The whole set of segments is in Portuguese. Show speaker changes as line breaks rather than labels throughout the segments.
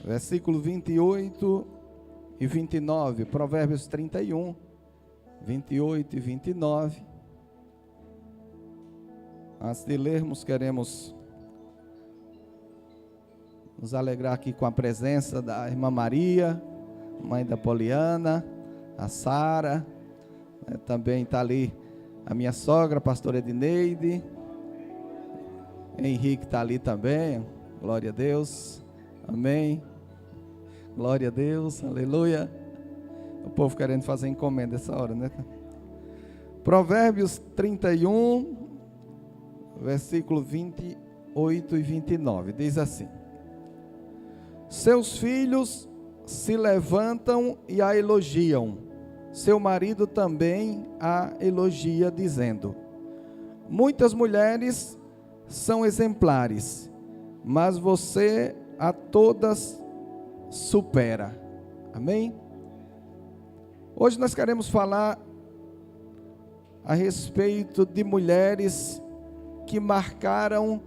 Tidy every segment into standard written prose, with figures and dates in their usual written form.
versículo 28 e 29, Provérbios 31, 28 e 29. Antes de lermos, queremos nos alegrar aqui com a presença da irmã Maria, mãe da Poliana, a Sara, também está ali a minha sogra, a pastora Edneide, Henrique está ali também, glória a Deus, amém, glória a Deus, aleluia. O povo querendo fazer encomenda essa hora, né? Provérbios 31, versículo 28 e 29, diz assim: seus filhos se levantam e a elogiam, seu marido também a elogia, dizendo: muitas mulheres são exemplares, mas você a todas supera. Amém? Hoje nós queremos falar a respeito de mulheres que marcaram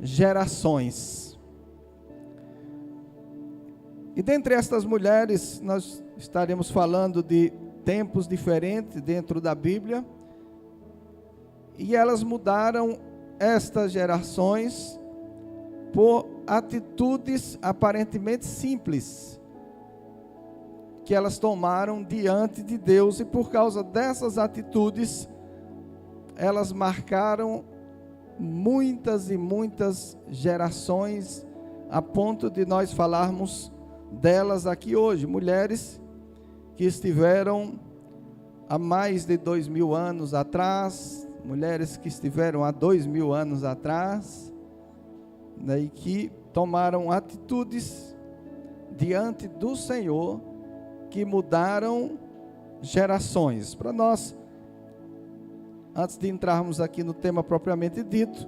gerações. E dentre estas mulheres, nós estaremos falando de tempos diferentes dentro da Bíblia, e elas mudaram estas gerações por atitudes aparentemente simples que elas tomaram diante de Deus, e por causa dessas atitudes elas marcaram muitas e muitas gerações, a ponto de nós falarmos delas aqui hoje. Mulheres que estiveram há mais de 2000 anos atrás, mulheres que estiveram há 2000 anos atrás, né, e que tomaram atitudes diante do Senhor que mudaram gerações. Para nós, antes de entrarmos aqui no tema propriamente dito,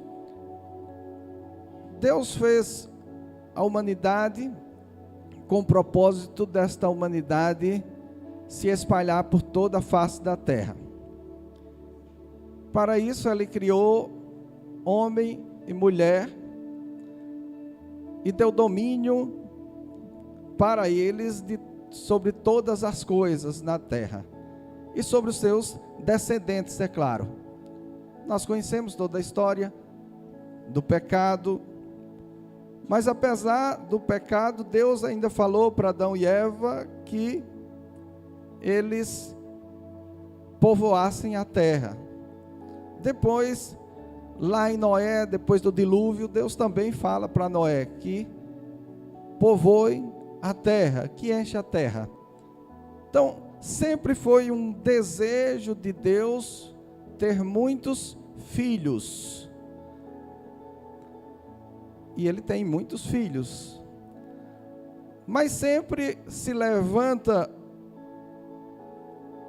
Deus fez a humanidade com o propósito desta humanidade se espalhar por toda a face da terra. Para isso Ele criou homem e mulher e deu domínio para eles sobre todas as coisas na terra e sobre os seus descendentes, é claro. Nós conhecemos toda a história do pecado, mas apesar do pecado, Deus ainda falou para Adão e Eva que eles povoassem a terra. Depois, lá em Noé, depois do dilúvio, Deus também fala para Noé que povoem a terra, que enche a terra. Então, sempre foi um desejo de Deus ter muitos filhos. E Ele tem muitos filhos. Mas sempre se levanta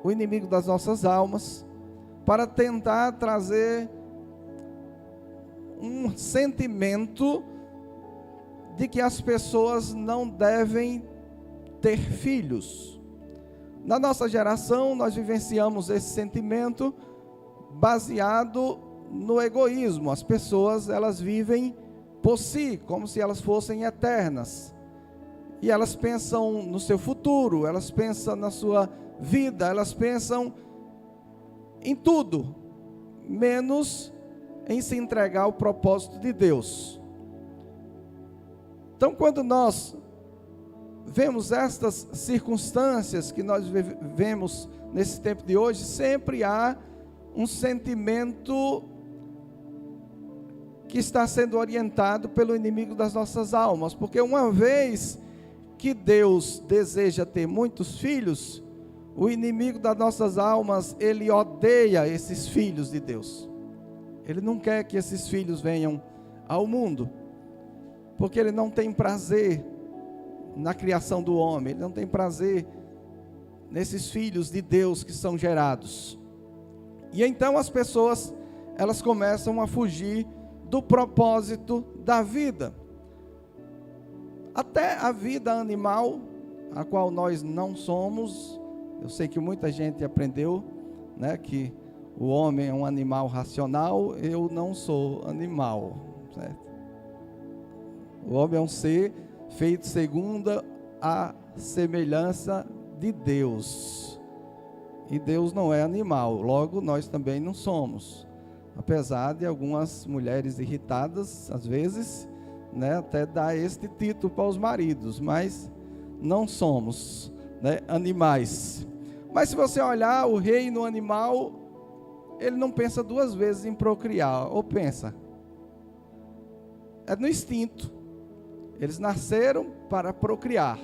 o inimigo das nossas almas para tentar trazer um sentimento de que as pessoas não devem ter filhos. Na nossa geração, nós vivenciamos esse sentimento baseado no egoísmo. As pessoas, elas vivem por si, como se elas fossem eternas. E elas pensam no seu futuro, elas pensam na sua vida, elas pensam em tudo, menos em se entregar ao propósito de Deus. Então, quando nós vemos estas circunstâncias que nós vivemos nesse tempo de hoje, sempre há um sentimento que está sendo orientado pelo inimigo das nossas almas, porque uma vez que Deus deseja ter muitos filhos, o inimigo das nossas almas, ele odeia esses filhos de Deus. Ele não quer que esses filhos venham ao mundo, porque ele não tem prazer na criação do homem, ele não tem prazer nesses filhos de Deus que são gerados. E então as pessoas, elas começam a fugir do propósito da vida. Até a vida animal, a qual nós não somos. Eu sei que muita gente aprendeu, né, que o homem é um animal racional. Eu não sou animal, certo? O homem é um ser feito segundo a semelhança de Deus. E Deus não é animal, logo nós também não somos. Apesar de algumas mulheres irritadas, às vezes, né, até dar este título para os maridos, mas não somos, né, animais. Mas se você olhar o reino animal, ele não pensa duas vezes em procriar, ou pensa? É no instinto. Eles nasceram para procriar.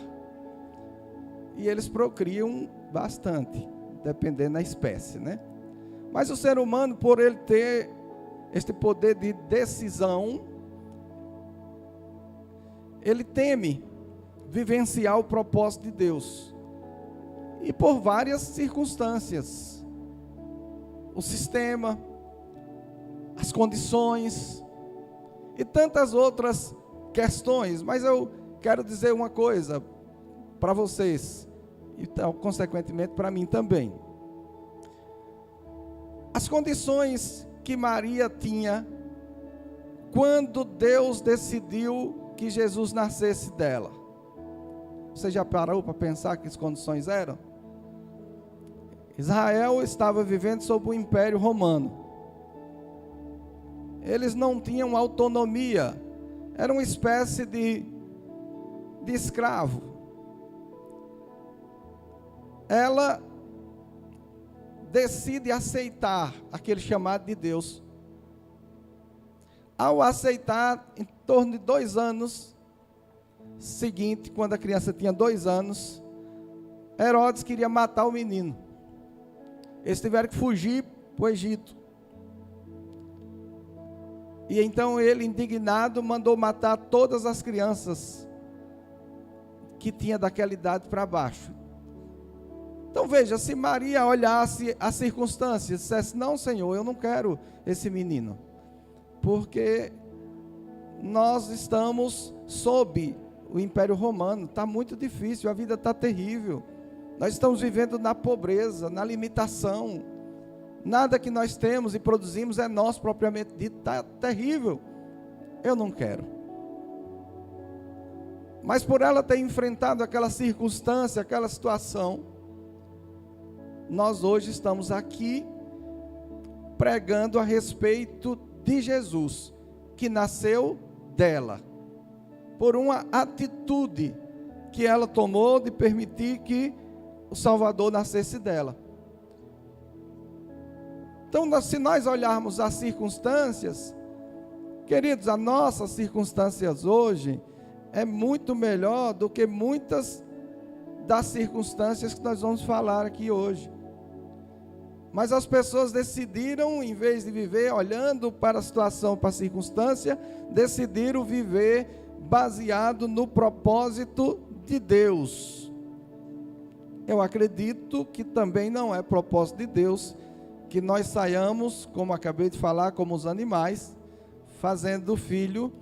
E eles procriam bastante, dependendo da espécie, né? Mas o ser humano, por ele ter este poder de decisão, ele teme vivenciar o propósito de Deus. E por várias circunstâncias. O sistema, as condições e tantas outras questões. Mas eu quero dizer uma coisa para vocês, e consequentemente para mim também. As condições que Maria tinha quando Deus decidiu que Jesus nascesse dela. Você já parou para pensar que as condições eram? Israel estava vivendo sob o Império Romano. Eles não tinham autonomia. Era uma espécie de escravo. Ela decide aceitar aquele chamado de Deus. Ao aceitar, em torno de 2 anos seguinte, quando a criança tinha 2 anos, Herodes queria matar o menino. Eles tiveram que fugir para o Egito. E então ele, indignado, mandou matar todas as crianças que tinha daquela idade para baixo. Então veja, se Maria olhasse as circunstâncias e dissesse: não, Senhor, eu não quero esse menino, porque nós estamos sob o Império Romano, está muito difícil, a vida está terrível, nós estamos vivendo na pobreza, na limitação, nada que nós temos e produzimos é nosso propriamente dito, está terrível, eu não quero. Mas por ela ter enfrentado aquela circunstância, aquela situação, nós hoje estamos aqui pregando a respeito de Jesus, que nasceu dela, por uma atitude que ela tomou de permitir que o Salvador nascesse dela. Então, se nós olharmos as circunstâncias, queridos, as nossas circunstâncias hoje é muito melhor do que muitas das circunstâncias que nós vamos falar aqui hoje. Mas as pessoas decidiram, em vez de viver olhando para a situação, para a circunstância, decidiram viver baseado no propósito de Deus. Eu acredito que também não é propósito de Deus que nós saiamos, como acabei de falar, como os animais, fazendo filho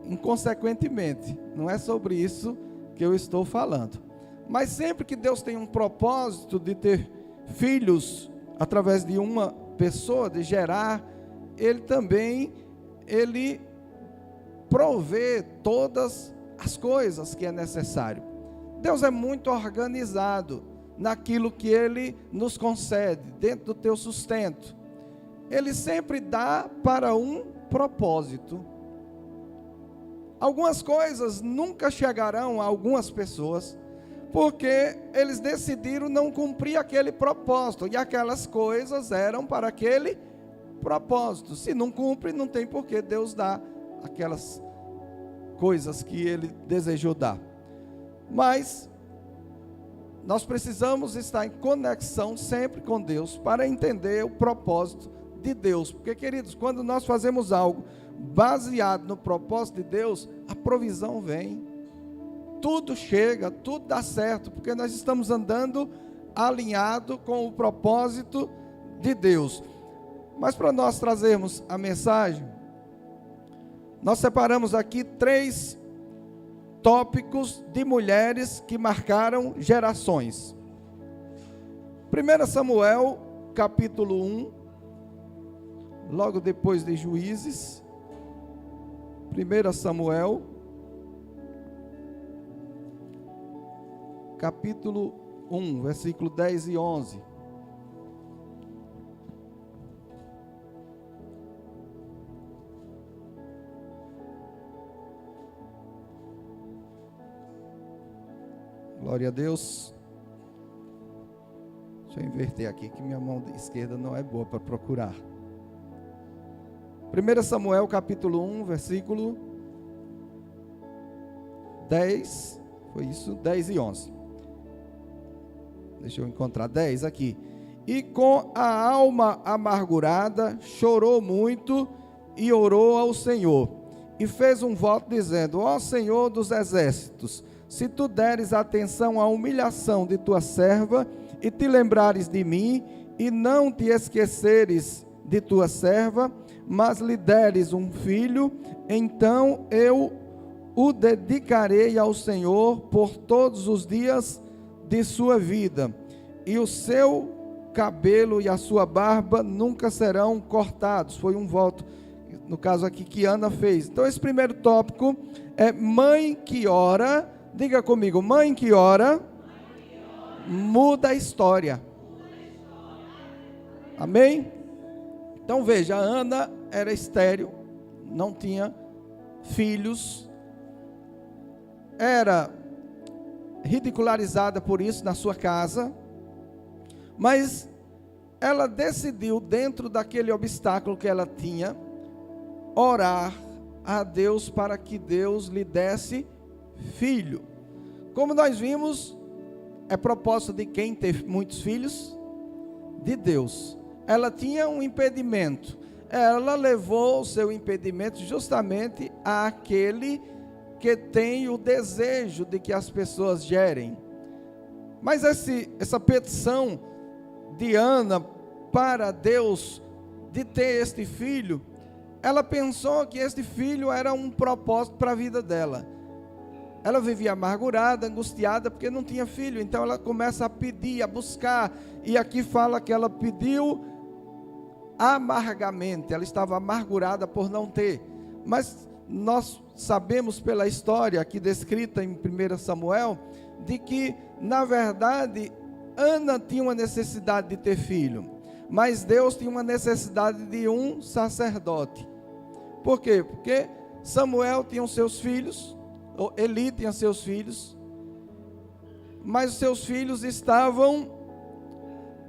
inconsequentemente. Não é sobre isso que eu estou falando. Mas sempre que Deus tem um propósito de ter filhos através de uma pessoa, de gerar, Ele também, Ele provê todas as coisas que é necessário. Deus é muito organizado naquilo que Ele nos concede, dentro do teu sustento. Ele sempre dá para um propósito. Algumas coisas nunca chegarão a algumas pessoas, porque eles decidiram não cumprir aquele propósito, e aquelas coisas eram para aquele propósito. Se não cumpre, não tem por que Deus dar aquelas coisas que Ele desejou dar. Mas nós precisamos estar em conexão sempre com Deus, para entender o propósito de Deus, porque, queridos, quando nós fazemos algo baseado no propósito de Deus, a provisão vem, tudo chega, tudo dá certo, porque nós estamos andando alinhado com o propósito de Deus. Mas para nós trazermos a mensagem, nós separamos aqui 3 tópicos de mulheres que marcaram gerações. 1 Samuel, capítulo 1, logo depois de Juízes. 1 Samuel, capítulo 1, versículo 10 e 11. Glória a Deus. Deixa eu inverter aqui, que minha mão esquerda não é boa para procurar. 1 Samuel capítulo 1, versículo 10, foi isso? 10 e 11. Deixa eu encontrar 10 aqui. E com a alma amargurada, chorou muito e orou ao Senhor. E fez um voto dizendo: ó Senhor dos exércitos, se tu deres atenção à humilhação de tua serva, e te lembrares de mim, e não te esqueceres de tua serva, mas lhe deres um filho, então eu o dedicarei ao Senhor por todos os dias de sua vida, e o seu cabelo e a sua barba nunca serão cortados. Foi um voto, no caso aqui, que Ana fez. Então esse primeiro tópico é mãe que ora. Diga comigo, mãe que ora, muda a história. Amém? Então veja, Ana era estéril, não tinha filhos, era ridicularizada por isso na sua casa, mas ela decidiu, dentro daquele obstáculo que ela tinha, orar a Deus para que Deus lhe desse filho. Como nós vimos, é propósito de quem ter muitos filhos? De Deus. Ela tinha um impedimento. Ela levou o seu impedimento justamente àquele que tem o desejo de que as pessoas gerem. Mas essa petição de Ana para Deus de ter este filho, ela pensou que este filho era um propósito para a vida dela. Ela vivia amargurada, angustiada, porque não tinha filho. Então ela começa a pedir, a buscar. E aqui fala que ela pediu amargamente. Ela estava amargurada por não ter. Mas nós sabemos pela história aqui descrita em 1 Samuel, de que, na verdade, Ana tinha uma necessidade de ter filho. Mas Deus tinha uma necessidade de um sacerdote. Por quê? Porque Samuel tinha os seus filhos, Eli tinha seus filhos, mas os seus filhos estavam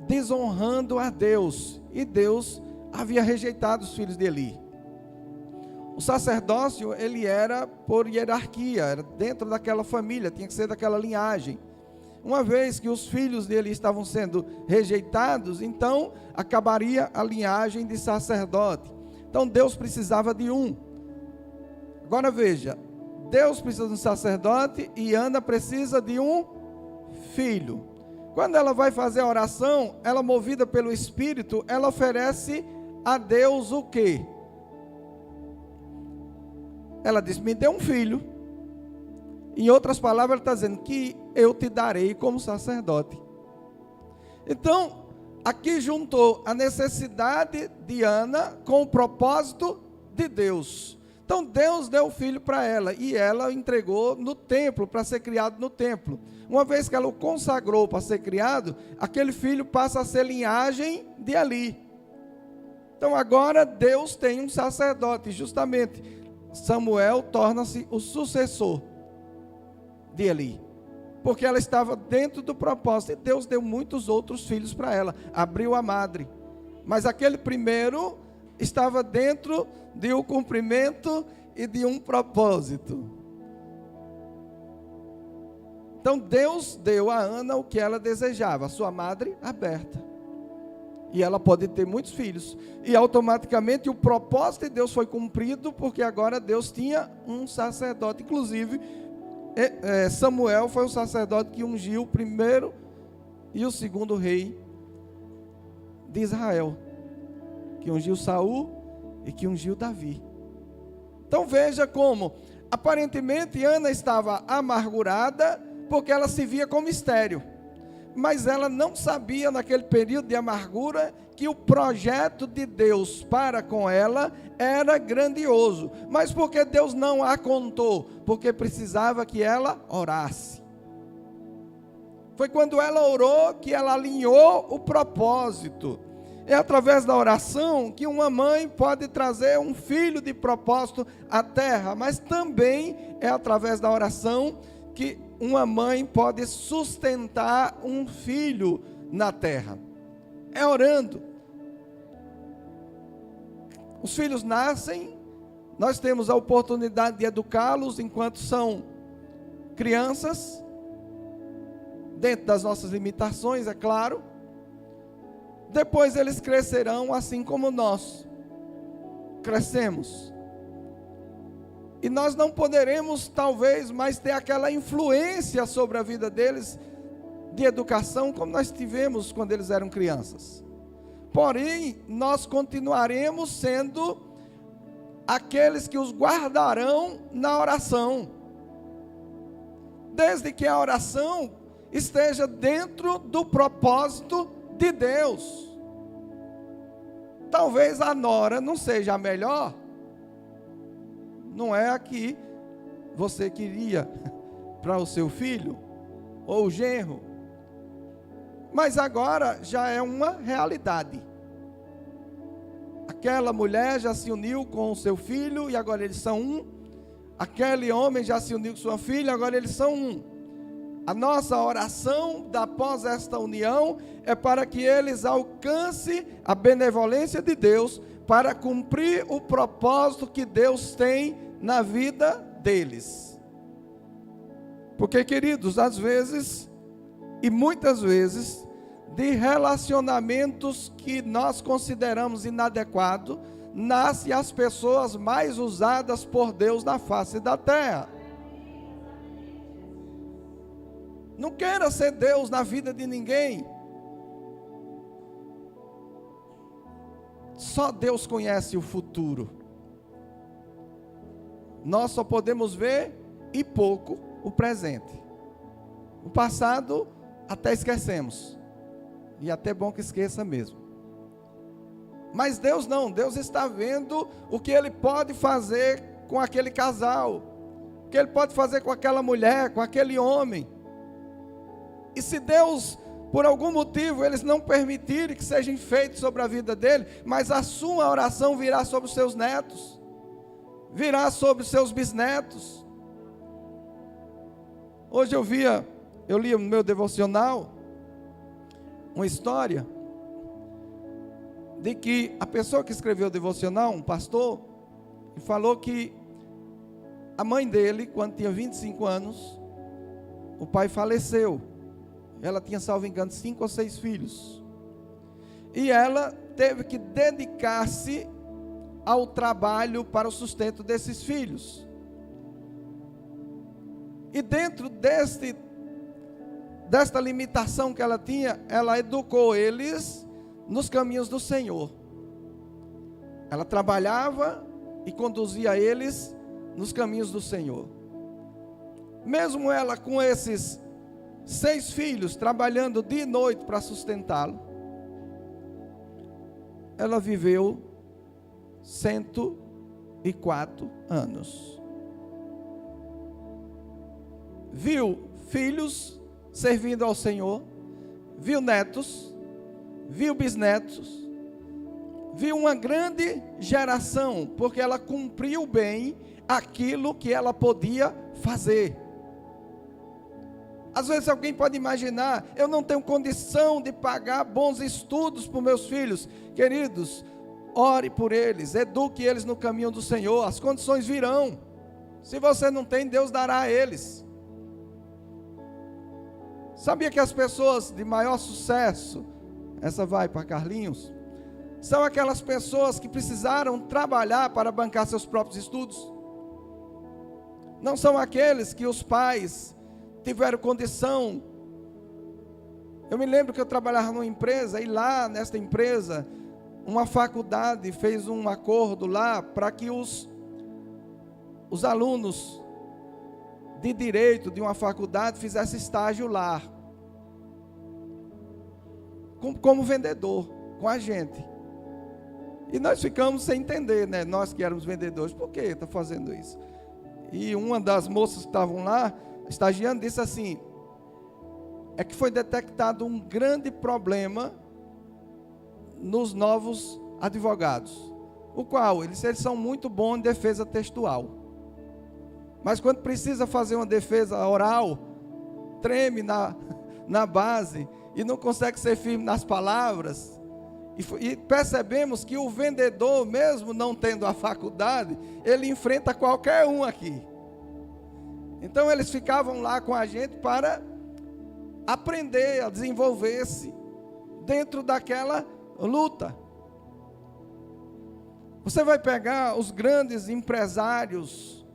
desonrando a Deus, e Deus havia rejeitado os filhos de Eli. O sacerdócio, ele era por hierarquia, era dentro daquela família, tinha que ser daquela linhagem. Uma vez que os filhos dele estavam sendo rejeitados, então acabaria a linhagem de sacerdote. Então Deus precisava de um. Agora veja, Deus precisa de um sacerdote e Ana precisa de um filho. Quando ela vai fazer a oração, ela, movida pelo Espírito, ela oferece a Deus o quê? Ela diz: me dê um filho. Em outras palavras, ela está dizendo que eu te darei como sacerdote. Então, aqui juntou a necessidade de Ana com o propósito de Deus. Então Deus deu o filho para ela, e ela o entregou no templo, para ser criado no templo. Uma vez que ela o consagrou para ser criado, aquele filho passa a ser linhagem de Eli. Então agora Deus tem um sacerdote, justamente Samuel torna-se o sucessor de Eli, porque ela estava dentro do propósito, e Deus deu muitos outros filhos para ela, abriu a madre, mas aquele primeiro estava dentro de um cumprimento e de um propósito. Então Deus deu a Ana o que ela desejava, a sua madre aberta, e ela pode ter muitos filhos, e automaticamente o propósito de Deus foi cumprido, porque agora Deus tinha um sacerdote. Inclusive Samuel foi o sacerdote que ungiu o primeiro e o segundo rei de Israel, que ungiu Saul e que ungiu Davi. Então veja como, aparentemente Ana estava amargurada, porque ela se via como estéril, mas ela não sabia naquele período de amargura que o projeto de Deus para com ela era grandioso. Mas por que Deus não a contou? Porque precisava que ela orasse. Foi quando ela orou que ela alinhou o propósito. É através da oração que uma mãe pode trazer um filho de propósito à terra, mas também é através da oração que uma mãe pode sustentar um filho na terra. É orando. Os filhos nascem, nós temos a oportunidade de educá-los enquanto são crianças, dentro das nossas limitações, é claro. Depois eles crescerão assim como nós crescemos. E nós não poderemos, talvez, mais ter aquela influência sobre a vida deles de educação como nós tivemos quando eles eram crianças. Porém, nós continuaremos sendo aqueles que os guardarão na oração, desde que a oração esteja dentro do propósito de Deus. Talvez a nora não seja a melhor, não é a que você queria para o seu filho ou o genro, mas agora já é uma realidade. Aquela mulher já se uniu com o seu filho e agora eles são um. Aquele homem já se uniu com sua filha, agora eles são um. A nossa oração após esta união é para que eles alcancem a benevolência de Deus para cumprir o propósito que Deus tem na vida deles. Porque, queridos, às vezes e muitas vezes, de relacionamentos que nós consideramos inadequados, nascem as pessoas mais usadas por Deus na face da terra. Não queira ser Deus na vida de ninguém. Só Deus conhece o futuro. Nós só podemos ver e pouco o presente. O passado até esquecemos. E até bom que esqueça mesmo. Mas Deus não. Deus está vendo o que Ele pode fazer com aquele casal. O que Ele pode fazer com aquela mulher, com aquele homem. E se Deus, por algum motivo, eles não permitirem que sejam feitos sobre a vida dele, mas a sua oração virá sobre os seus netos, virá sobre os seus bisnetos. Hoje eu li no meu devocional uma história de que a pessoa que escreveu o devocional, um pastor, falou que a mãe dele, quando tinha 25 anos, o pai faleceu. Ela tinha, salvo engano, 5 ou 6 filhos. E ela teve que dedicar-se ao trabalho para o sustento desses filhos. E dentro desta limitação que ela tinha, ela educou eles nos caminhos do Senhor. Ela trabalhava e conduzia eles nos caminhos do Senhor. Mesmo ela com esses 6 filhos, trabalhando dia e noite para sustentá-lo, ela viveu 104 anos. Viu filhos servindo ao Senhor, viu netos, viu bisnetos, viu uma grande geração, porque ela cumpriu bem aquilo que ela podia fazer. Às vezes alguém pode imaginar, eu não tenho condição de pagar bons estudos para os meus filhos. Queridos, ore por eles, eduque eles no caminho do Senhor, as condições virão. Se você não tem, Deus dará a eles. Sabia que as pessoas de maior sucesso, essa vai para Carlinhos, são aquelas pessoas que precisaram trabalhar para bancar seus próprios estudos? Não são aqueles que os pais tiveram condição. Eu me lembro que eu trabalhava numa empresa, e lá nesta empresa, uma faculdade fez um acordo lá para que os alunos de direito de uma faculdade fizessem estágio lá, como vendedor, com a gente. E nós ficamos sem entender, né? Nós que éramos vendedores, por que está fazendo isso? E uma das moças que estavam lá estagiando disse assim: é que foi detectado um grande problema nos novos advogados, o qual eles são muito bons em defesa textual, mas quando precisa fazer uma defesa oral, treme na base e não consegue ser firme nas palavras. E percebemos que o vendedor, mesmo não tendo a faculdade, ele enfrenta qualquer um aqui. Então eles ficavam lá com a gente para aprender a desenvolver-se dentro daquela luta. Você vai pegar os grandes empresários,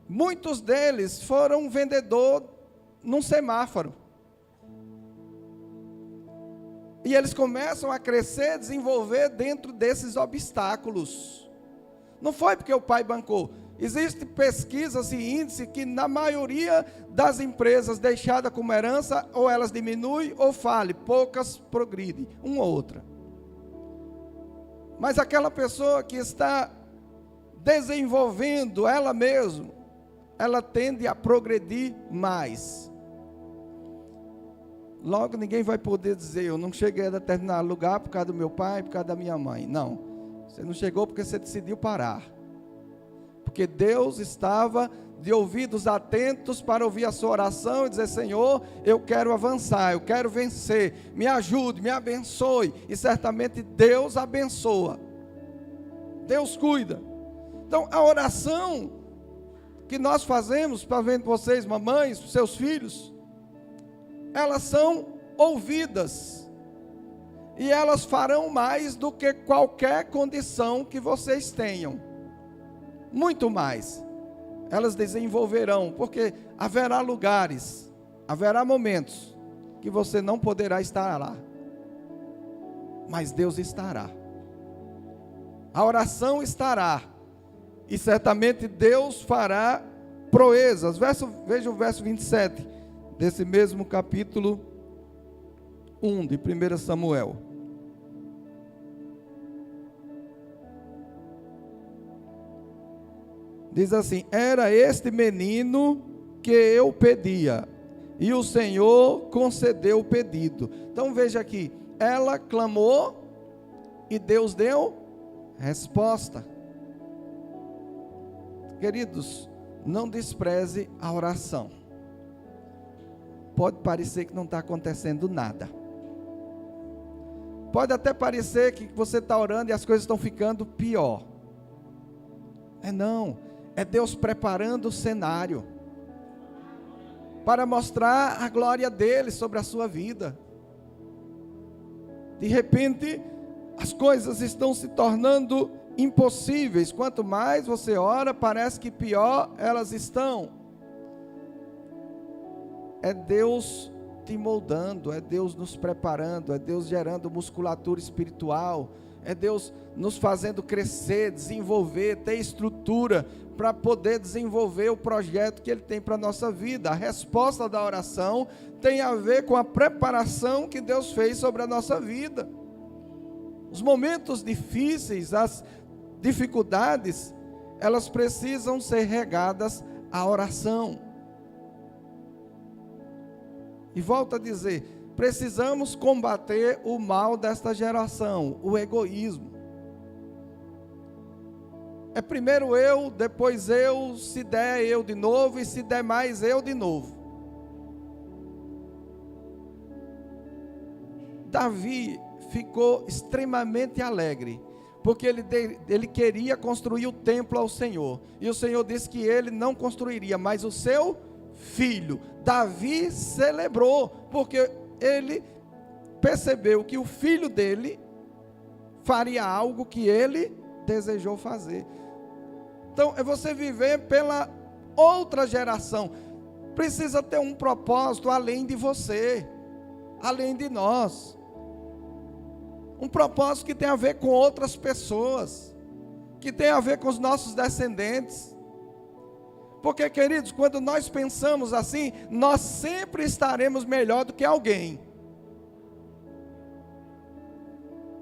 muitos deles foram vendedor num semáforo. E eles começam a crescer, desenvolver dentro desses obstáculos. Não foi porque o pai bancou. Existem pesquisas e índices que na maioria das empresas deixadas como herança, ou elas diminuem ou falem, poucas progridem, uma ou outra. Mas aquela pessoa que está desenvolvendo ela mesma, ela tende a progredir mais. Logo ninguém vai poder dizer, eu não cheguei a determinado lugar por causa do meu pai, por causa da minha mãe. Não, você não chegou porque você decidiu parar. Porque Deus estava de ouvidos atentos para ouvir a sua oração e dizer, Senhor, eu quero avançar, eu quero vencer, me ajude, me abençoe. E certamente Deus abençoa, Deus cuida. Então a oração que nós fazemos para ver vocês, mamães, seus filhos, elas são ouvidas, e elas farão mais do que qualquer condição que vocês tenham, muito mais, elas desenvolverão, porque haverá lugares, haverá momentos, que você não poderá estar lá, mas Deus estará, a oração estará, e certamente Deus fará proezas. Veja o verso 27, desse mesmo capítulo 1 de 1 Samuel. Diz assim, era este menino que eu pedia, e o Senhor concedeu o pedido. Então veja aqui, ela clamou, e Deus deu resposta. Queridos, não despreze a oração. Pode parecer que não está acontecendo nada. Pode até parecer que você está orando e as coisas estão ficando pior. Não, é Deus preparando o cenário para mostrar a glória dele sobre a sua vida. De repente, as coisas estão se tornando impossíveis. Quanto mais você ora, parece que pior elas estão. É Deus te moldando, é Deus nos preparando, é Deus gerando musculatura espiritual, é Deus nos fazendo crescer, desenvolver, ter estrutura para poder desenvolver o projeto que Ele tem para a nossa vida. A resposta da oração tem a ver com a preparação que Deus fez sobre a nossa vida. Os momentos difíceis, as dificuldades, elas precisam ser regadas à oração. E volto a dizer, precisamos combater o mal desta geração, o egoísmo. É primeiro eu, depois eu, se der eu de novo, e se der mais eu de novo. Davi ficou extremamente alegre, porque ele queria construir o templo ao Senhor, e o Senhor disse que ele não construiria, mas o seu filho. Davi celebrou, porque ele percebeu que o filho dele faria algo que ele desejou fazer. Então, é você viver pela outra geração. Precisa ter um propósito além de você, além de nós. Um propósito que tem a ver com outras pessoas, que tem a ver com os nossos descendentes. Porque, queridos, quando nós pensamos assim, nós sempre estaremos melhor do que alguém.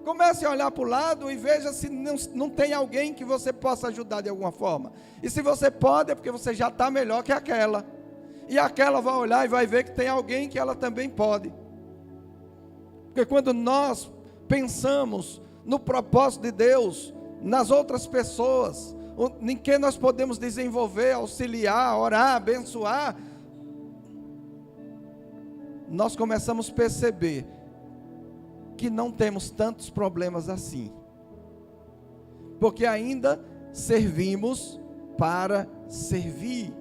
Comece a olhar para o lado e veja se não tem alguém que você possa ajudar de alguma forma. E se você pode, é porque você já está melhor que aquela. E aquela vai olhar e vai ver que tem alguém que ela também pode. Porque quando nós pensamos no propósito de Deus, nas outras pessoas, em que nós podemos desenvolver, auxiliar, orar, abençoar, nós começamos a perceber que não temos tantos problemas assim. Porque ainda servimos para servir.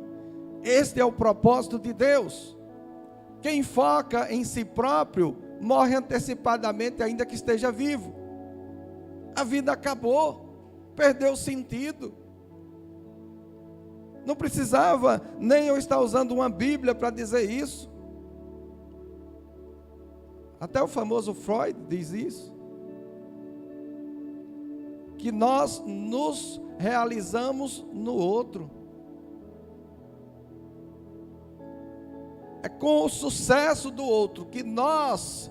Este é o propósito de Deus. Quem foca em si próprio morre antecipadamente, ainda que esteja vivo. A vida acabou, perdeu o sentido. Não precisava nem eu estar usando uma Bíblia para dizer isso. Até o famoso Freud diz isso. Que nós nos realizamos no outro. É com o sucesso do outro que nós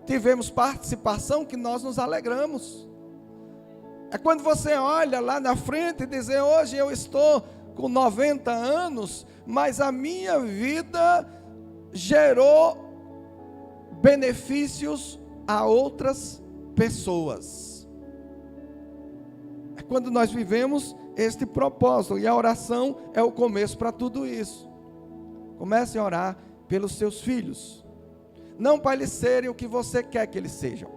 tivemos participação, que nós nos alegramos. É quando você olha lá na frente e diz: hoje eu estou com 90 anos, mas a minha vida gerou benefícios a outras pessoas. É quando nós vivemos este propósito, e a oração é o começo para tudo isso. Comece a orar pelos seus filhos, não para eles serem o que você quer que eles sejam,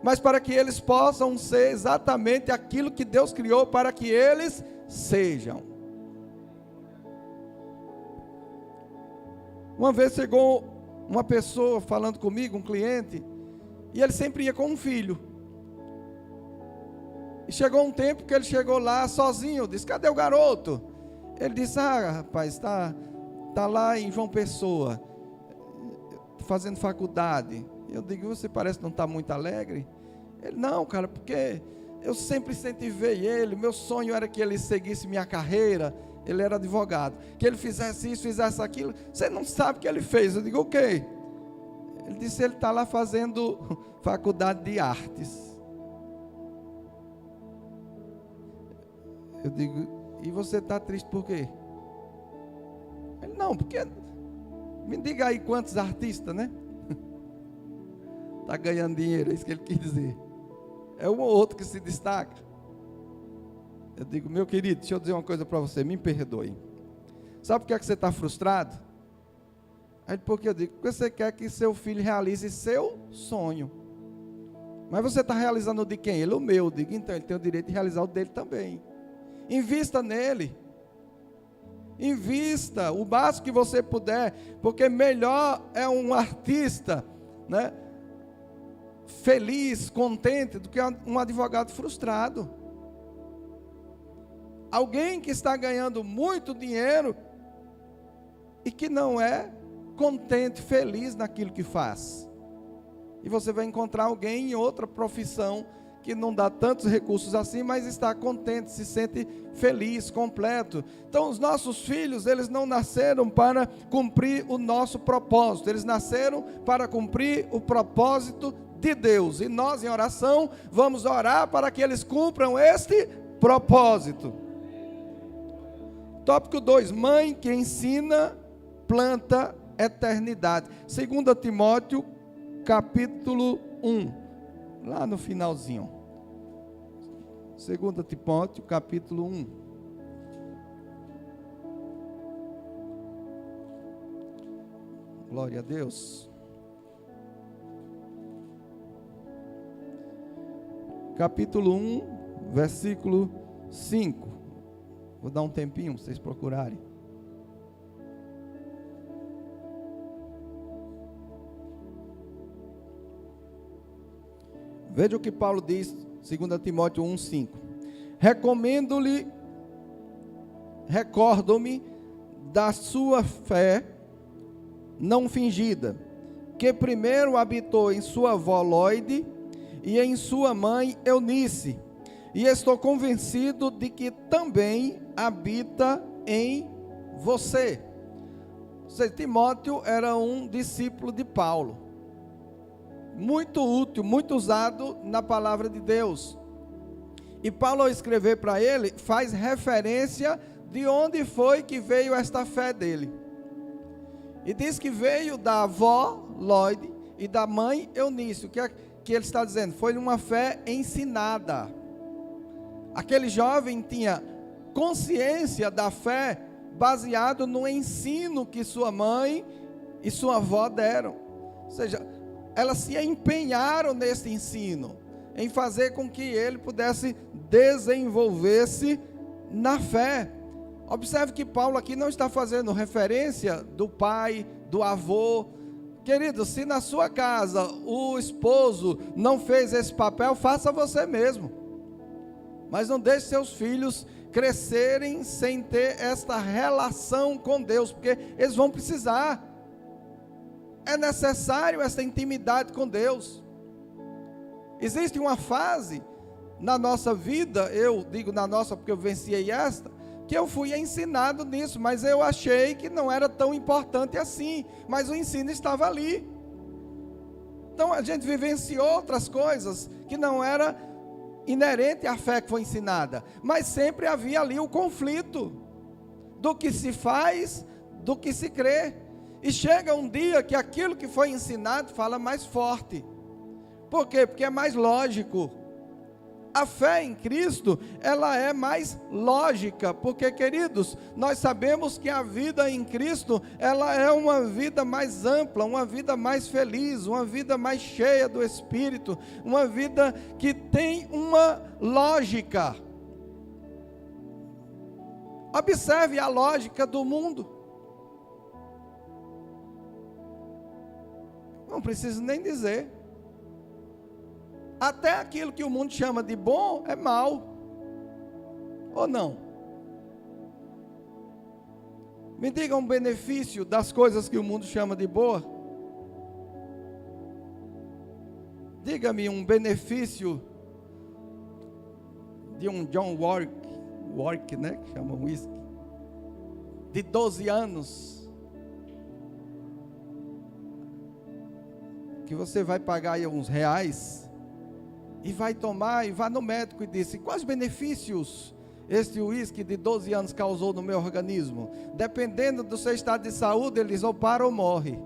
mas para que eles possam ser exatamente aquilo que Deus criou para que eles sejam. Uma vez chegou uma pessoa falando comigo, um cliente, e ele sempre ia com um filho. E chegou um tempo que ele chegou lá sozinho. Eu disse: cadê o garoto? Ele disse: rapaz, está lá em João Pessoa, fazendo faculdade. Eu digo: você parece não estar muito alegre. Ele: não, cara, porque eu sempre incentivei ele, meu sonho era que ele seguisse minha carreira. Ele era advogado, que ele fizesse isso, fizesse aquilo. Você não sabe o que ele fez. Eu digo: o quê? Ele disse: ele está lá fazendo faculdade de artes. Eu digo: e você está triste por quê? Ele: não, porque, me diga aí quantos artistas, né? Está ganhando dinheiro, é isso que ele quis dizer. É um ou outro que se destaca. Eu digo: meu querido, deixa eu dizer uma coisa para você, me perdoe. Sabe por que é que você está frustrado? Aí, porque eu digo: porque você quer que seu filho realize seu sonho. Mas você está realizando o de quem? Ele, o meu. Eu digo: então ele tem o direito de realizar o dele também. Invista nele. Invista o básico que você puder, porque melhor é um artista, né, feliz, contente, do que um advogado frustrado. Alguém que está ganhando muito dinheiro e que não é contente, feliz naquilo que faz. E você vai encontrar alguém em outra profissão que não dá tantos recursos assim, mas está contente, se sente feliz, completo. Então os nossos filhos, eles não nasceram para cumprir o nosso propósito, eles nasceram para cumprir o propósito de Deus. E nós, em oração, vamos orar para que eles cumpram este propósito. Tópico 2, mãe que ensina, planta eternidade. 2 Timóteo, capítulo 1, lá no finalzinho. 2 Timóteo, capítulo 1. Glória a Deus. Capítulo 1, versículo 5. Vou dar um tempinho para vocês procurarem. Veja o que Paulo diz, 2 Timóteo 1,5. Recordo-me da sua fé não fingida, que primeiro habitou em sua avó Loide e em sua mãe Eunice, e estou convencido de que também habita em você. Timóteo era um discípulo de Paulo, muito útil, muito usado na palavra de Deus. E Paulo, ao escrever para ele, faz referência de onde foi que veio esta fé dele. E diz que veio da avó, Lloyd, e da mãe, Eunice. O que é que ele está dizendo? Foi uma fé ensinada. Aquele jovem tinha consciência da fé baseado no ensino que sua mãe e sua avó deram. Ou seja, elas se empenharam nesse ensino, em fazer com que ele pudesse desenvolver-se na fé. Observe que Paulo aqui não está fazendo referência do pai, do avô. Querido, se na sua casa o esposo não fez esse papel, faça você mesmo. Mas não deixe seus filhos crescerem sem ter esta relação com Deus, porque eles vão precisar. É necessário essa intimidade com Deus. Existe uma fase na nossa vida, eu digo na nossa porque eu vivenciei esta, que eu fui ensinado nisso, mas eu achei que não era tão importante assim, mas o ensino estava ali. Então a gente vivenciou outras coisas que não era inerente à fé que foi ensinada, mas sempre havia ali o conflito do que se faz, do que se crê, e chega um dia que aquilo que foi ensinado fala mais forte. Por quê? Porque é mais lógico. A fé em Cristo, ela é mais lógica, porque, queridos, nós sabemos que a vida em Cristo, ela é uma vida mais ampla, uma vida mais feliz, uma vida mais cheia do Espírito, uma vida que tem uma lógica. Observe a lógica do mundo. Não preciso nem dizer. Até aquilo que o mundo chama de bom é mal. Ou não? Me diga um benefício das coisas que o mundo chama de boa. Diga-me um benefício de um John Warwick, né, que chama whisky, de 12 anos, que você vai pagar aí uns reais, e vai tomar, e vai no médico e diz: quais benefícios este uísque de 12 anos causou no meu organismo? Dependendo do seu estado de saúde, ele diz: ou para ou morre.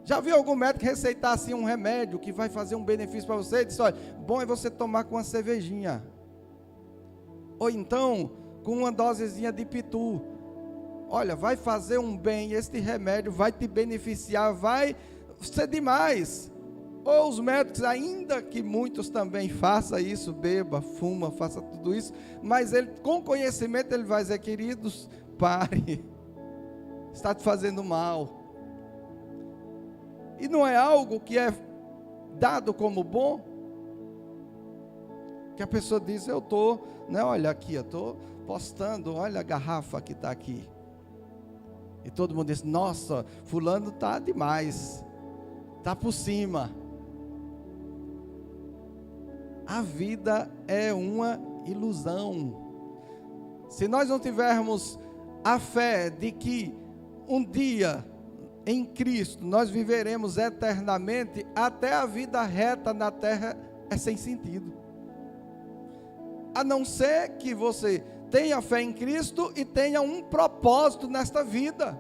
Já viu algum médico receitar assim um remédio que vai fazer um benefício para você? Ele diz: olha, bom é você tomar com uma cervejinha, ou então com uma dosezinha de pitu. Olha, vai fazer um bem, este remédio vai te beneficiar, vai ser demais. Ou os médicos, ainda que muitos também façam isso, beba, fuma, faça tudo isso, mas ele, com conhecimento, ele vai dizer: queridos, pare, está te fazendo mal. E não é algo que é dado como bom, que a pessoa diz: eu estou, né, olha aqui, eu estou postando, olha a garrafa que está aqui. E todo mundo diz: nossa, fulano está demais, está por cima. A vida é uma ilusão. Se nós não tivermos a fé de que um dia em Cristo nós viveremos eternamente, até a vida reta na terra é sem sentido. A não ser que você tenha fé em Cristo e tenha um propósito nesta vida.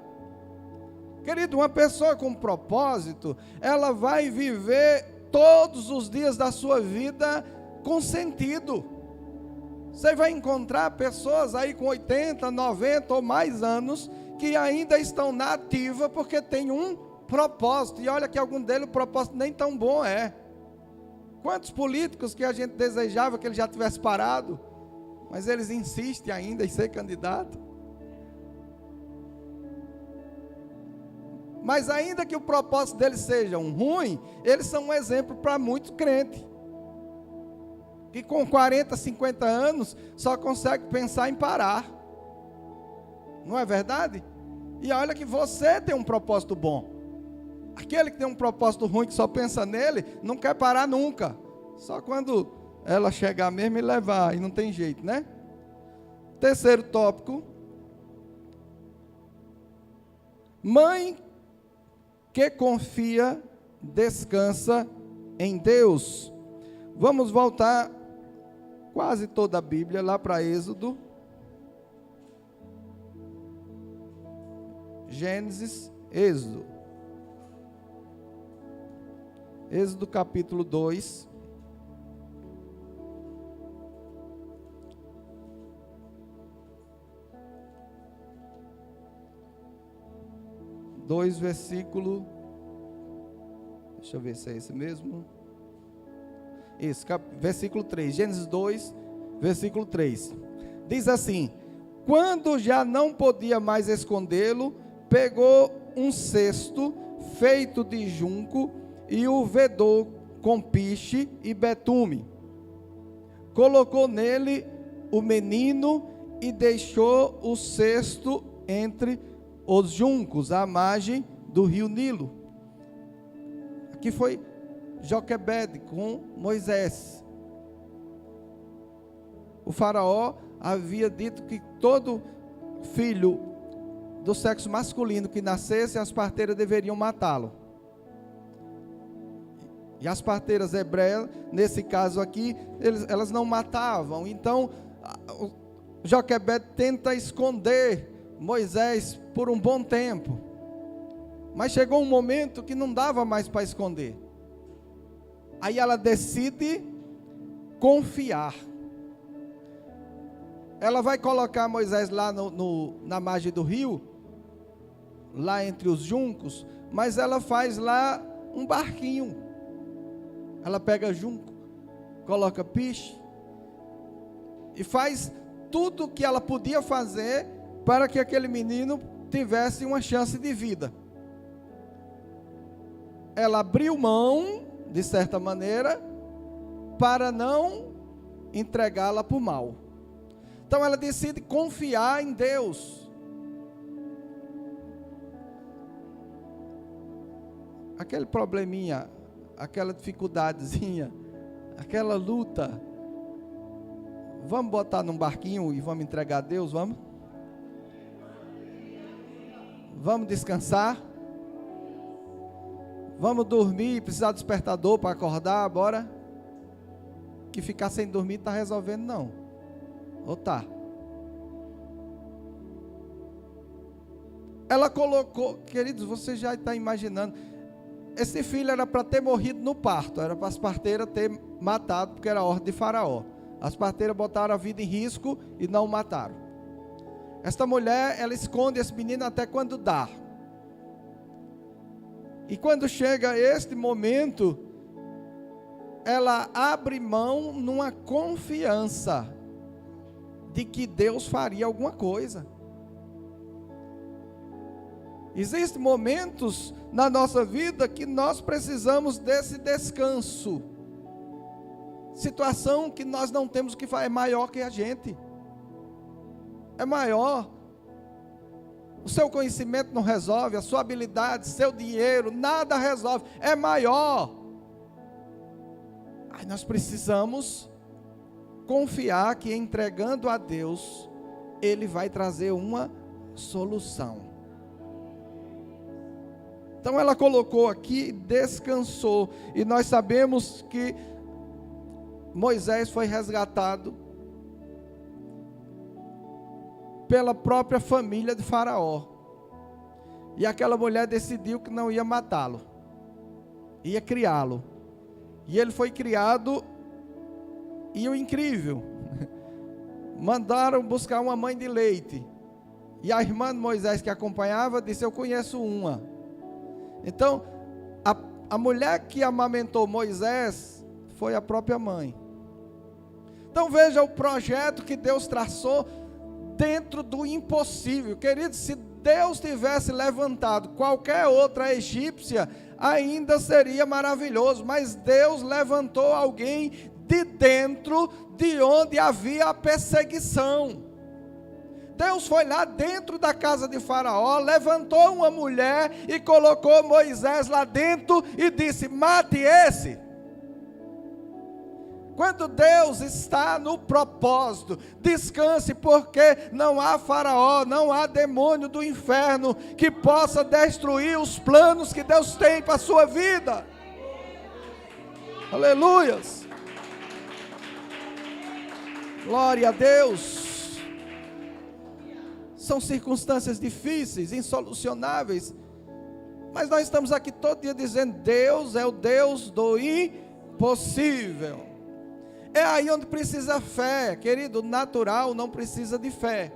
Querido, uma pessoa com propósito, ela vai viver todos os dias da sua vida com sentido. Você vai encontrar pessoas aí com 80, 90 ou mais anos que ainda estão na ativa porque tem um propósito. E olha que algum deles o propósito nem tão bom é. Quantos políticos que a gente desejava que ele já tivesse parado, mas eles insistem ainda em ser candidato. Mas ainda que o propósito deles seja um ruim, eles são um exemplo para muitos crentes, que com 40, 50 anos, só consegue pensar em parar. Não é verdade? E olha que você tem um propósito bom. Aquele que tem um propósito ruim, que só pensa nele, não quer parar nunca. Só quando ela chegar mesmo e levar, e não tem jeito, né? Terceiro tópico. Mãe que confia, descansa em Deus. Vamos voltar quase toda a Bíblia lá para Êxodo. Gênesis, Êxodo. Êxodo capítulo 2. Versículo, deixa eu ver se é esse mesmo. Isso, versículo 3, Gênesis 2, versículo 3. Diz assim: quando já não podia mais escondê-lo, pegou um cesto feito de junco e o vedou com piche e betume. Colocou nele o menino e deixou o cesto entre os juncos, à margem do rio Nilo. Aqui foi Joquebede com Moisés. O faraó havia dito que todo filho do sexo masculino que nascesse, as parteiras deveriam matá-lo. E as parteiras hebreias, nesse caso aqui, elas não matavam. Então, Joquebede tenta esconder Moisés por um bom tempo, mas chegou um momento que não dava mais para esconder. Aí ela decide confiar. Ela vai colocar Moisés lá na margem do rio, lá entre os juncos, mas ela faz lá um barquinho. Ela pega junco, coloca piche e faz tudo o que ela podia fazer para que aquele menino tivesse uma chance de vida. Ela abriu mão, de certa maneira, para não entregá-la para o mal. Então ela decide confiar em Deus. Aquele probleminha, aquela dificuldadezinha, aquela luta, vamos botar num barquinho e vamos entregar a Deus, vamos? Vamos descansar? Vamos dormir, precisar de despertador para acordar, bora? Que ficar sem dormir está resolvendo não. Ou tá? Ela colocou, queridos, você já está imaginando, esse filho era para ter morrido no parto, era para as parteiras ter matado, porque era a ordem de Faraó. As parteiras botaram a vida em risco e não o mataram. Esta mulher, ela esconde esse menino até quando dá. E quando chega este momento, ela abre mão numa confiança de que Deus faria alguma coisa. Existem momentos na nossa vida que nós precisamos desse descanso. Situação que nós não temos o que fazer, é maior que a gente. É maior. O seu conhecimento não resolve, a sua habilidade, seu dinheiro, nada resolve. É maior. Aí nós precisamos confiar que entregando a Deus, Ele vai trazer uma solução. Então ela colocou aqui, descansou. E nós sabemos que Moisés foi resgatado pela própria família de Faraó. E aquela mulher decidiu que não ia matá-lo, ia criá-lo. E ele foi criado, e o incrível, mandaram buscar uma mãe de leite. E a irmã de Moisés que acompanhava disse: eu conheço uma. Então, a mulher que amamentou Moisés foi a própria mãe. Então veja o projeto que Deus traçou dentro do impossível. Queridos, se Deus tivesse levantado qualquer outra egípcia, ainda seria maravilhoso. Mas Deus levantou alguém de dentro de onde havia a perseguição. Deus foi lá dentro da casa de Faraó, levantou uma mulher e colocou Moisés lá dentro e disse: mate esse. Quando Deus está no propósito, descanse, porque não há Faraó, não há demônio do inferno que possa destruir os planos que Deus tem para a sua vida. Aleluias. Glória a Deus. são circunstâncias difíceis, insolucionáveis, mas nós estamos aqui todo dia dizendo: Deus é o Deus do impossível. É aí onde precisa fé, querido. Natural não precisa de fé.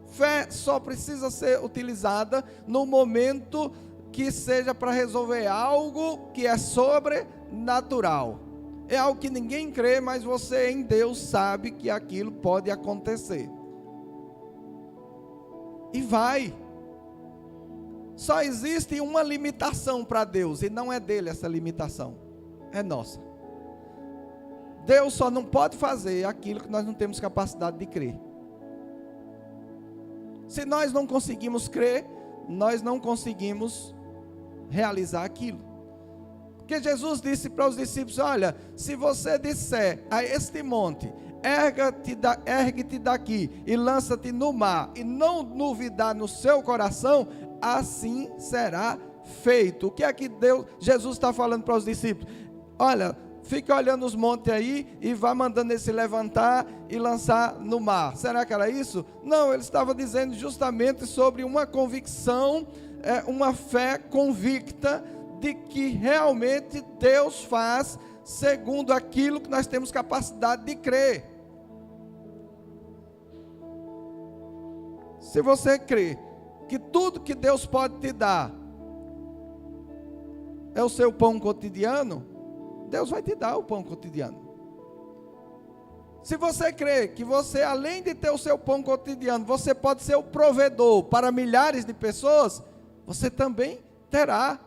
Fé só precisa ser utilizada no momento que seja para resolver algo que é sobrenatural. É algo que ninguém crê, mas você em Deus sabe que aquilo pode acontecer. E vai. Só existe uma limitação para Deus, e não é dele essa limitação, é nossa. Deus só não pode fazer aquilo que nós não temos capacidade de crer. Se nós não conseguimos crer, nós não conseguimos realizar aquilo. Porque Jesus disse para os discípulos: olha, se você disser a este monte, ergue-te daqui e lança-te no mar, e não duvidar no seu coração, assim será feito. O que é que Jesus está falando para os discípulos? Olha, fique olhando os montes aí e vá mandando ele se levantar e lançar no mar. Será que era isso? Não, ele estava dizendo justamente sobre uma convicção, uma fé convicta de que realmente Deus faz segundo aquilo que nós temos capacidade de crer. Se você crê que tudo que Deus pode te dar é o seu pão cotidiano, Deus vai te dar o pão cotidiano. Se você crê que você, além de ter o seu pão cotidiano, você pode ser o provedor para milhares de pessoas, você também terá.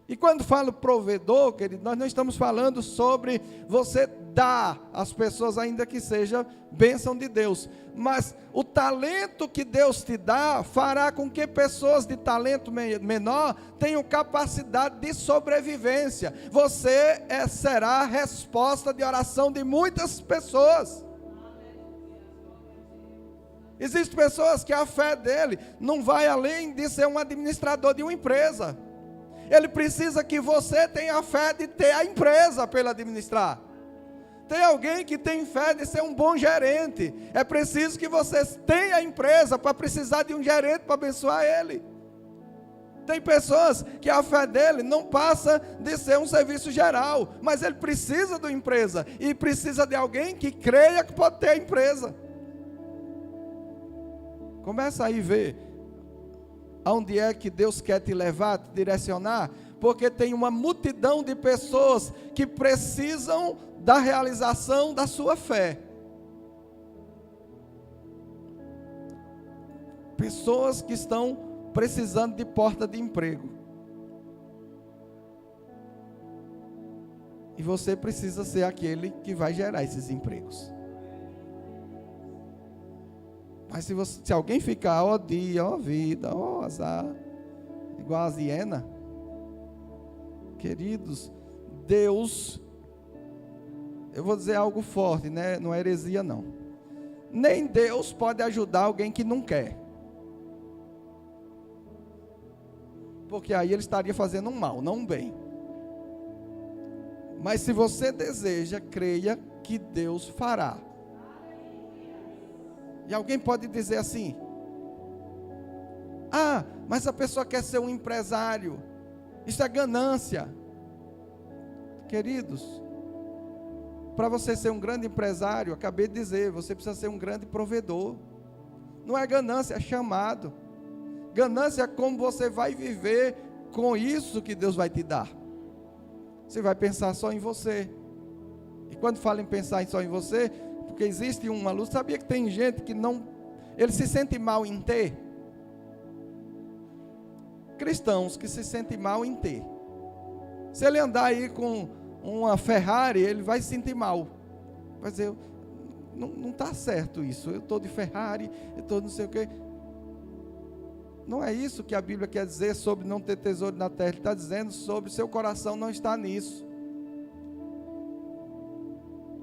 E quando falo provedor, querido, nós não estamos falando sobre você dar às pessoas, ainda que seja bênção de Deus, mas o talento que Deus te dá fará com que pessoas de talento menor tenham capacidade de sobrevivência. Você será a resposta de oração de muitas pessoas. Existem pessoas que a fé dele não vai além de ser um administrador de uma empresa. Ele precisa que você tenha a fé de ter a empresa para ele administrar. Tem alguém que tem fé de ser um bom gerente. É preciso que você tenha a empresa para precisar de um gerente para abençoar ele. Tem pessoas que a fé dele não passa de ser um serviço geral, mas ele precisa de uma empresa e precisa de alguém que creia que pode ter a empresa. Começa aí a ver aonde é que Deus quer te levar, te direcionar, porque tem uma multidão de pessoas que precisam da realização da sua fé. Pessoas que estão precisando de porta de emprego. E você precisa ser aquele que vai gerar esses empregos. Mas se alguém ficar, ó dia, ó vida, ó azar, igual a hiena, queridos, Deus, eu vou dizer algo forte, né? Não é heresia não. Nem Deus pode ajudar alguém que não quer. Porque aí ele estaria fazendo um mal, não um bem. Mas se você deseja, creia que Deus fará. E alguém pode dizer assim: ah, mas a pessoa quer ser um empresário, isso é ganância. Queridos, para você ser um grande empresário, acabei de dizer, você precisa ser um grande provedor. Não é ganância, é chamado. Ganância é como você vai viver com isso que Deus vai te dar. Você vai pensar só em você. E quando fala em pensar só em você, porque existe uma luz, sabia que tem gente que não, ele se sente mal em ter? Cristãos que se sentem mal em ter. Se ele andar aí com uma Ferrari, ele vai se sentir mal. Vai dizer, não está certo isso, eu estou de Ferrari, eu estou não sei o quê. Não é isso que a Bíblia quer dizer sobre não ter tesouro na terra. Ele está dizendo sobre seu coração não estar nisso.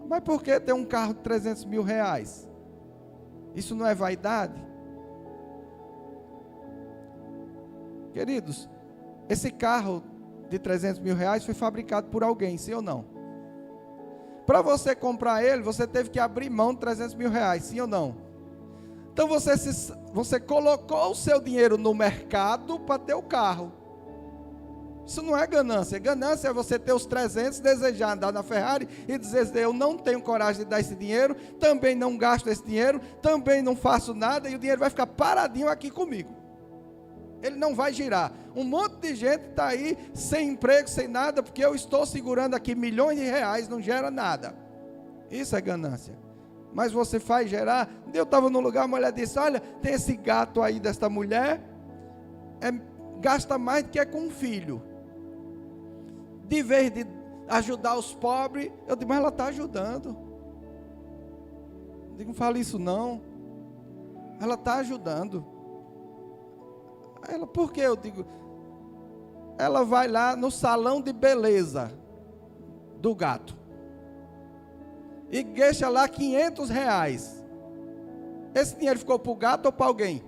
Mas por que ter um carro de 300 mil reais? Isso não é vaidade? Queridos, esse carro de 300 mil reais foi fabricado por alguém, sim ou não? Para você comprar ele, você teve que abrir mão de 300 mil reais, sim ou não? Então você colocou o seu dinheiro no mercado para ter o carro. Isso não é ganância. Ganância é você ter os 300, desejar andar na Ferrari e dizer: eu não tenho coragem de dar esse dinheiro, também não gasto esse dinheiro, também não faço nada, e o dinheiro vai ficar paradinho aqui comigo. Ele não vai girar. Um monte de gente está aí sem emprego, sem nada, porque eu estou segurando aqui milhões de reais, não gera nada. Isso é ganância. Mas você faz gerar. Eu estava num lugar, a mulher disse: olha, tem esse gato aí desta mulher, gasta mais do que é com um filho. De vez de ajudar os pobres, eu digo: mas ela está ajudando. Eu digo: não fale isso não. Ela está ajudando. Ela: por quê? Eu digo: ela vai lá no salão de beleza do gato e deixa lá 500 reais. Esse dinheiro ficou para o gato ou para alguém?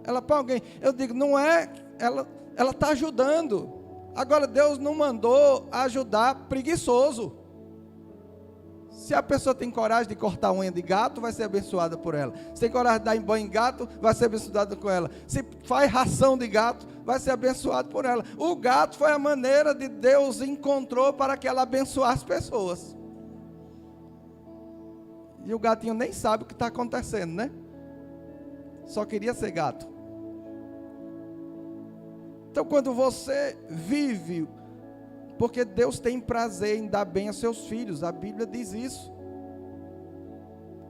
Ela: para alguém. Eu digo: não é, ela está ajudando. Agora, Deus não mandou ajudar preguiçoso. Se a pessoa tem coragem de cortar a unha de gato, vai ser abençoada por ela. Se tem coragem de dar em banho em gato, vai ser abençoada com ela. Se faz ração de gato, vai ser abençoado por ela. O gato foi a maneira de Deus encontrou para que ela abençoasse pessoas. E o gatinho nem sabe o que está acontecendo, né? Só queria ser gato. Então, quando você vive, porque Deus tem prazer em dar bem a seus filhos, a Bíblia diz isso.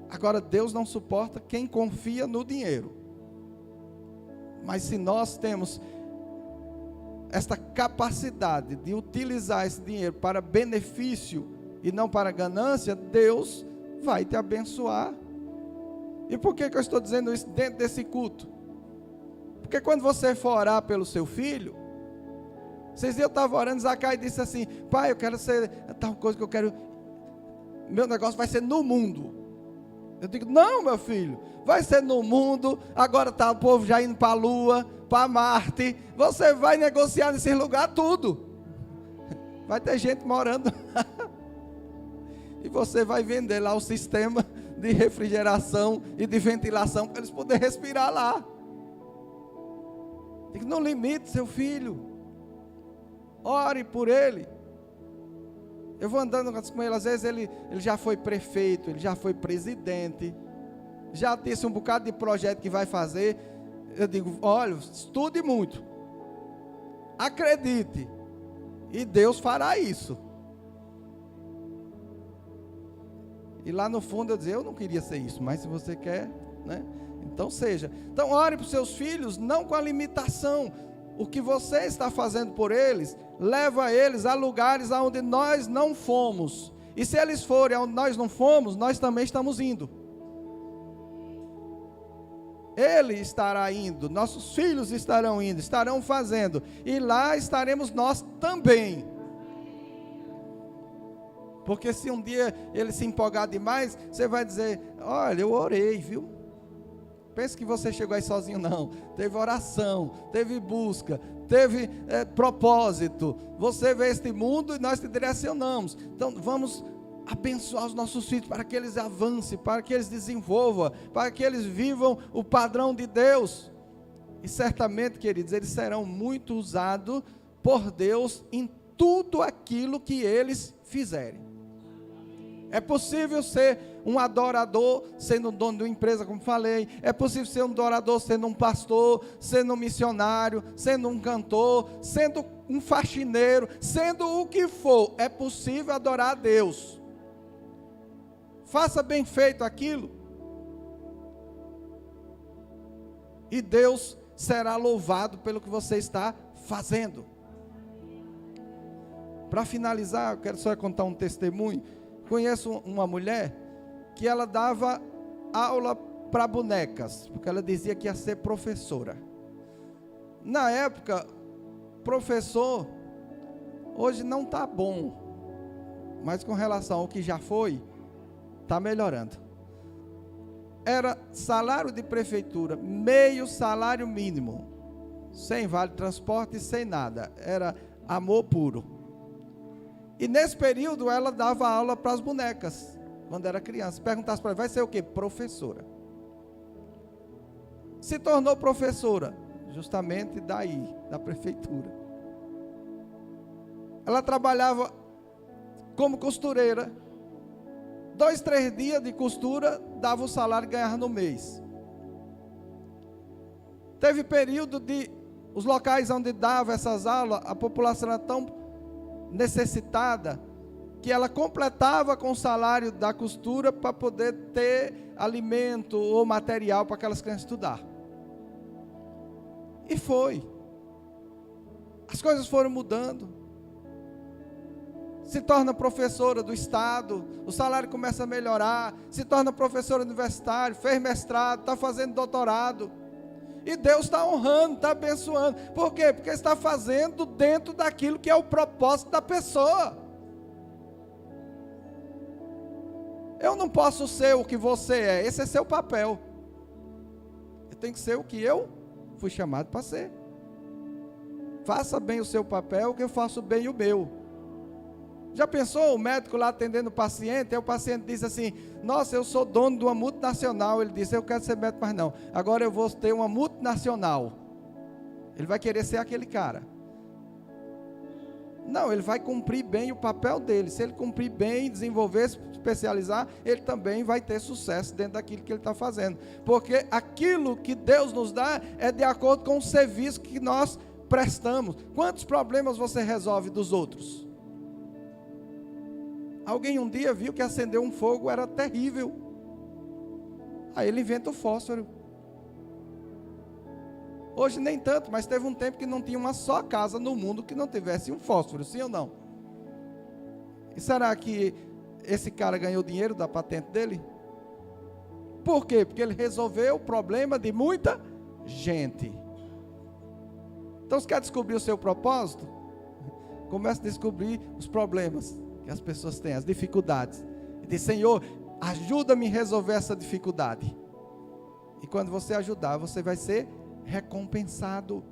Agora, Deus não suporta quem confia no dinheiro. Mas se nós temos esta capacidade de utilizar esse dinheiro para benefício e não para ganância, Deus vai te abençoar. E por que eu estou dizendo isso dentro desse culto? Porque quando você for orar pelo seu filho, vocês dias eu estava orando, Zacai disse assim: pai, eu quero ser tal coisa que eu quero, meu negócio vai ser no mundo. Eu digo: não, meu filho, vai ser no mundo. Agora está o povo já indo para a Lua, para Marte. Você vai negociar nesse lugar tudo. Vai ter gente morando e você vai vender lá o sistema de refrigeração e de ventilação para eles poderem respirar lá. Digo: não limite seu filho. Ore por ele. Eu vou andando com ele, às vezes ele já foi prefeito, ele já foi presidente, já disse um bocado de projeto que vai fazer. Eu digo: olha, estude muito, acredite, e Deus fará isso. E lá no fundo eu dizia: eu não queria ser isso, mas se você quer, né? Então seja. Então ore para os seus filhos, não com a limitação. O que você está fazendo por eles, leva eles a lugares aonde nós não fomos. E se eles forem aonde nós não fomos, nós também estamos indo. Ele estará indo, nossos filhos estarão indo, estarão fazendo. E lá estaremos nós também. Porque se um dia ele se empolgar demais, você vai dizer: olha, eu orei, viu? Pense que você chegou aí sozinho, não. Teve oração, teve busca, teve propósito. Você vê este mundo e nós te direcionamos. Então vamos abençoar os nossos filhos para que eles avancem, para que eles desenvolvam, para que eles vivam o padrão de Deus. E certamente, queridos, eles serão muito usados por Deus em tudo aquilo que eles fizerem. É possível ser um adorador sendo dono de uma empresa, como falei. É possível ser um adorador sendo um pastor, sendo um missionário, sendo um cantor, sendo um faxineiro, sendo o que for. É possível adorar a Deus. Faça bem feito aquilo, e Deus será louvado pelo que você está fazendo. Para finalizar, eu quero só contar um testemunho. Conheço uma mulher que ela dava aula para bonecas, porque ela dizia que ia ser professora. Na época, professor, hoje não está bom, mas com relação ao que já foi, está melhorando. Era salário de prefeitura, meio salário mínimo, sem vale transporte, sem nada, era amor puro. E nesse período ela dava aula para as bonecas, quando era criança. Perguntasse para ela: vai ser o quê? Professora. se tornou professora, justamente daí, da prefeitura. Ela trabalhava como costureira. 2, 3 dias de costura, dava o salário que ganhava no mês. Teve período de, os locais onde dava essas aulas, a população era tão necessitada, que ela completava com o salário da costura para poder ter alimento ou material para aquelas crianças estudar. E foi. As coisas foram mudando. Se torna professora do estado, o salário começa a melhorar, se torna professora universitária, fez mestrado, está fazendo doutorado. E Deus está honrando, está abençoando. Por quê? Porque está fazendo dentro daquilo que é o propósito da pessoa. Eu não posso ser o que você é, esse é seu papel. Eu tenho que ser o que eu fui chamado para ser. Faça bem o seu papel, que eu faço bem o meu. Já pensou o médico lá atendendo o paciente, aí o paciente diz assim, nossa, eu sou dono de uma multinacional. Ele disse, eu quero ser médico, mas não, agora eu vou ter uma multinacional. Ele vai querer ser aquele cara. Não, ele vai cumprir bem o papel dele. Se ele cumprir bem, desenvolver, se especializar, ele também vai ter sucesso dentro daquilo que ele está fazendo. Porque aquilo que Deus nos dá é de acordo com o serviço que nós prestamos. Quantos problemas você resolve dos outros? Alguém um dia viu que acender um fogo era terrível. Aí ele inventa o fósforo. Hoje nem tanto, mas teve um tempo que não tinha uma só casa no mundo que não tivesse um fósforo, sim ou não? E será que esse cara ganhou dinheiro da patente dele? Por quê? Porque ele resolveu o problema de muita gente. Então, você quer descobrir o seu propósito? Comece a descobrir os problemas que as pessoas têm, as dificuldades. E diz, Senhor, ajuda-me a resolver essa dificuldade. E quando você ajudar, você vai ser recompensado.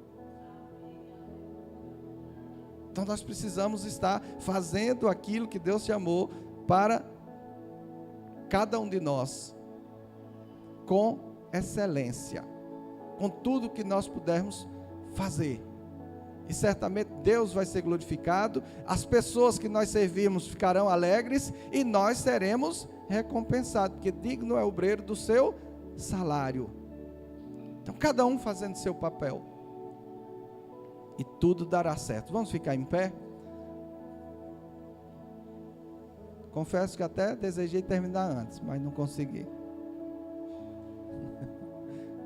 Então nós precisamos estar fazendo aquilo que Deus chamou para cada um de nós, com excelência, com tudo que nós pudermos fazer. E certamente Deus vai ser glorificado, as pessoas que nós servimos ficarão alegres e nós seremos recompensados, porque digno é o obreiro do seu salário. Então cada um fazendo seu papel e tudo dará certo. Vamos ficar em pé? Confesso que até desejei terminar antes, mas não consegui.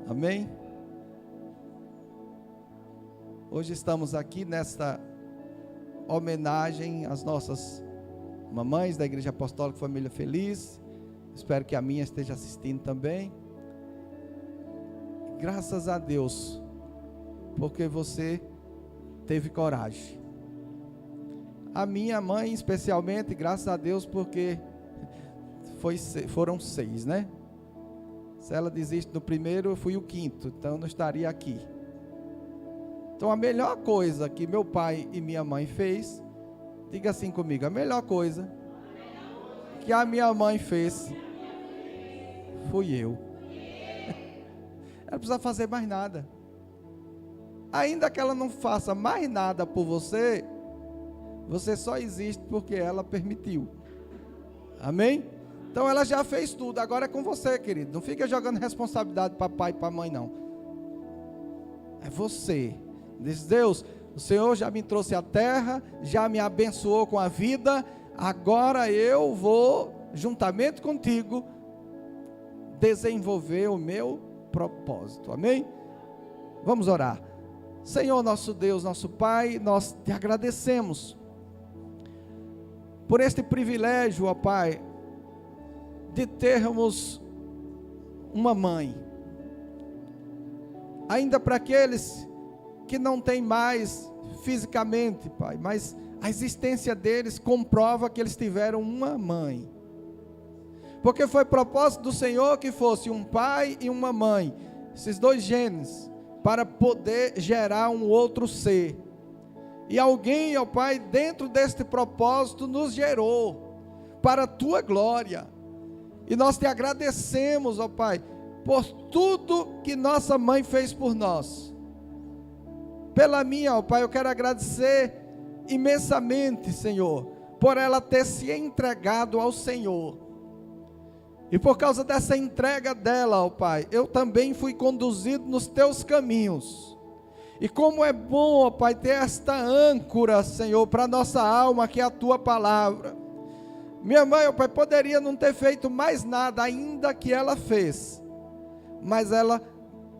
Amém? Hoje estamos aqui nesta homenagem às nossas mamães da Igreja Apostólica Família Feliz. Espero que a minha esteja assistindo também. Graças a Deus, porque você teve coragem. A minha mãe especialmente, graças a Deus, porque foram 6, né? Se ela desiste do primeiro, eu fui o 5º, então eu não estaria aqui. Então a melhor coisa que meu pai e minha mãe fez, diga assim comigo, a melhor coisa que a minha mãe fez, fui eu. Ela não precisa fazer mais nada. Ainda que ela não faça mais nada por você, você só existe porque ela permitiu. Amém? Então ela já fez tudo, agora é com você, querido. Não fica jogando responsabilidade para pai e para mãe, não. É você. Diz, Deus, o Senhor já me trouxe à terra, já me abençoou com a vida, agora eu vou, juntamente contigo, desenvolver o meu propósito. Amém? Vamos orar. Senhor, nosso Deus, nosso Pai, nós te agradecemos por este privilégio, ó Pai, de termos uma mãe. Ainda para aqueles que não têm mais fisicamente, Pai, mas a existência deles comprova que eles tiveram uma mãe. Porque foi propósito do Senhor que fosse um pai e uma mãe, esses dois genes, para poder gerar um outro ser. E alguém, ó Pai, dentro deste propósito nos gerou para a tua glória. E nós te agradecemos, ó Pai, por tudo que nossa mãe fez por nós. Pela minha, ó Pai, eu quero agradecer imensamente, Senhor, por ela ter se entregado ao Senhor. E por causa dessa entrega dela, ó Pai, eu também fui conduzido nos teus caminhos. E como é bom, ó Pai, ter esta âncora, Senhor, para nossa alma, que é a tua palavra. Minha mãe, ó Pai, poderia não ter feito mais nada, ainda que ela fez. Mas ela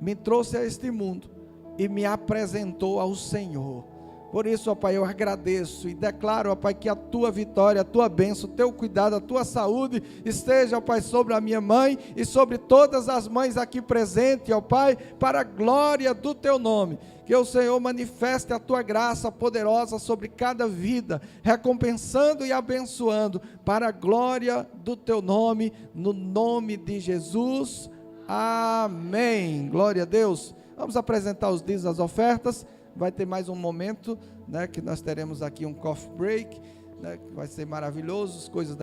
me trouxe a este mundo e me apresentou ao Senhor. Por isso, ó Pai, eu agradeço e declaro, ó Pai, que a tua vitória, a tua bênção, o teu cuidado, a tua saúde esteja, ó Pai, sobre a minha mãe e sobre todas as mães aqui presentes, ó Pai, para a glória do teu nome. Que o Senhor manifeste a tua graça poderosa sobre cada vida, recompensando e abençoando, para a glória do teu nome, no nome de Jesus. Amém. Glória a Deus. Vamos apresentar os dízimos, as ofertas. Vai ter mais um momento, né, que nós teremos aqui um coffee break, né, que vai ser maravilhoso, as coisas